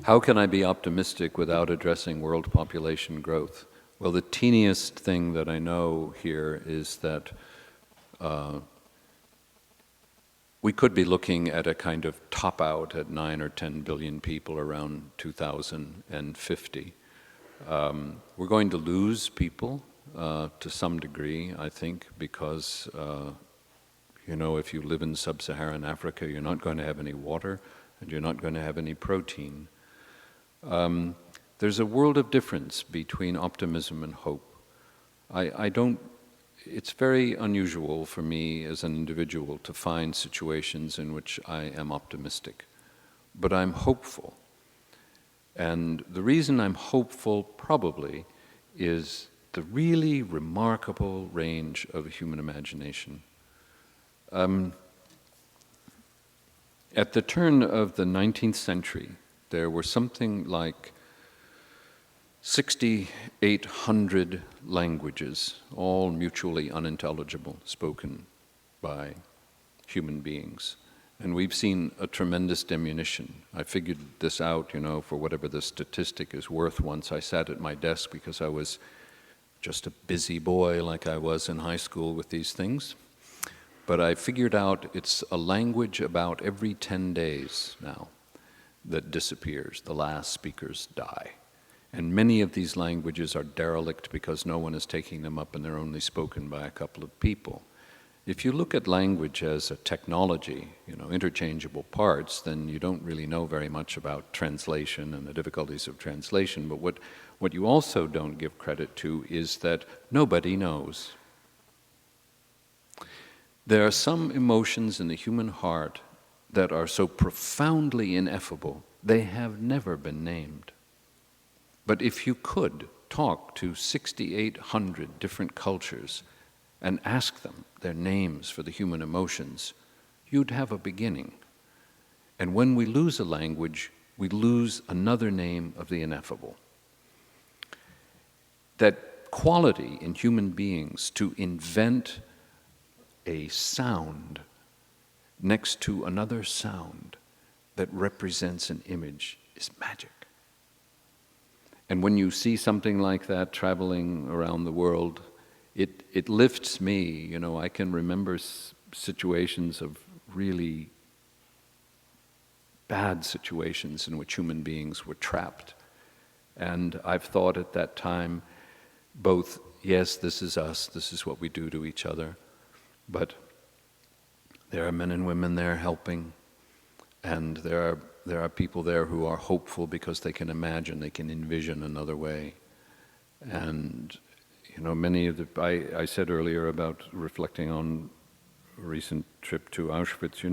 How can I be optimistic without addressing world population growth? Well, the teeniest thing that I know here is that we could be looking at a kind of top out at 9 or 10 billion people around 2050. We're going to lose people to some degree, I think, because if you live in sub-Saharan Africa, you're not going to have any water and you're not going to have any protein. There's a world of difference between optimism and hope. It's very unusual for me as an individual to find situations in which I am optimistic, but I'm hopeful. And the reason I'm hopeful probably is the really remarkable range of human imagination. At the turn of the 19th century, there were something like 6,800 languages, all mutually unintelligible, spoken by human beings. And we've seen a tremendous diminution. I figured this out, for whatever the statistic is worth. Once I sat at my desk because I was just a busy boy like I was in high school with these things. But I figured out it's a language about every 10 days now that disappears. The last speakers die. And many of these languages are derelict because no one is taking them up and they're only spoken by a couple of people. If you look at language as a technology, interchangeable parts, then you don't really know very much about translation and the difficulties of translation. But what you also don't give credit to is that nobody knows. There are some emotions in the human heart that are so profoundly ineffable, they have never been named. But if you could talk to 6,800 different cultures and ask them their names for the human emotions, you'd have a beginning. And when we lose a language, we lose another name of the ineffable. That quality in human beings to invent a sound next to another sound that represents an image is magic. And when you see something like that traveling around the world, it lifts me. I can remember situations of really bad situations in which human beings were trapped. And I've thought at that time, both, yes, this is us, this is what we do to each other, but there are men and women there helping, and there are people there who are hopeful because they can imagine, they can envision another way. And many of I said earlier about reflecting on a recent trip to Auschwitz.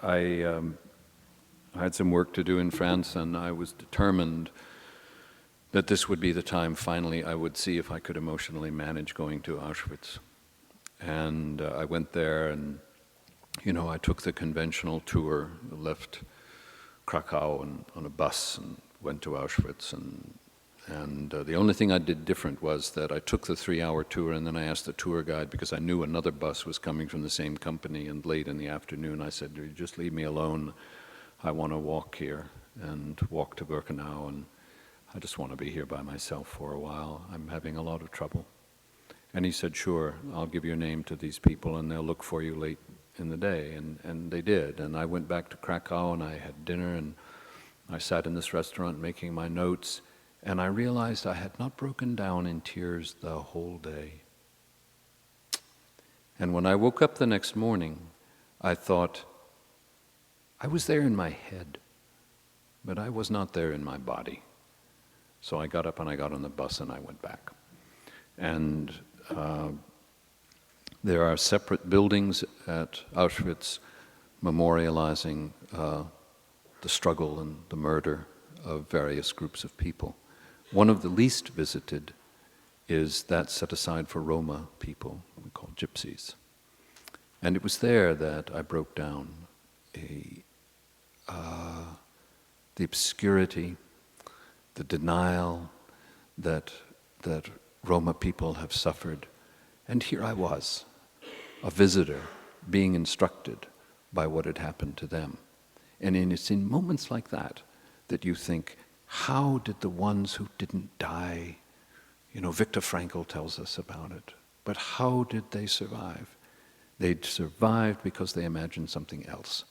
I had some work to do in France, and I was determined that this would be the time finally I would see if I could emotionally manage going to Auschwitz. And I went there, and I took the conventional tour, left Krakow on a bus and went to Auschwitz. And the only thing I did different was that I took the 3-hour tour, and then I asked the tour guide, because I knew another bus was coming from the same company, and late in the afternoon I said, just leave me alone. I want to walk here, and walk to Birkenau, and I just want to be here by myself for a while. I'm having a lot of trouble. And he said, sure, I'll give your name to these people and they'll look for you late in the day. And they did. And I went back to Krakow and I had dinner and I sat in this restaurant making my notes, and I realized I had not broken down in tears the whole day. And when I woke up the next morning, I thought, I was there in my head, but I was not there in my body. So I got up and I got on the bus and I went back. And there are separate buildings at Auschwitz memorializing the struggle and the murder of various groups of people. One of the least visited is that set aside for Roma people, we call gypsies. And it was there that I broke down the obscurity, the denial that Roma people have suffered. And here I was, a visitor, being instructed by what had happened to them. And it's in moments like that that you think, how did the ones who didn't die, Viktor Frankl tells us about it, but how did they survive? They survived because they imagined something else.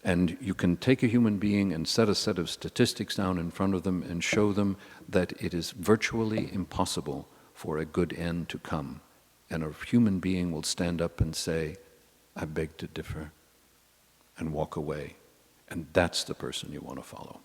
And you can take a human being and set a set of statistics down in front of them and show them that it is virtually impossible for a good end to come. And a human being will stand up and say, I beg to differ, and walk away. And that's the person you want to follow.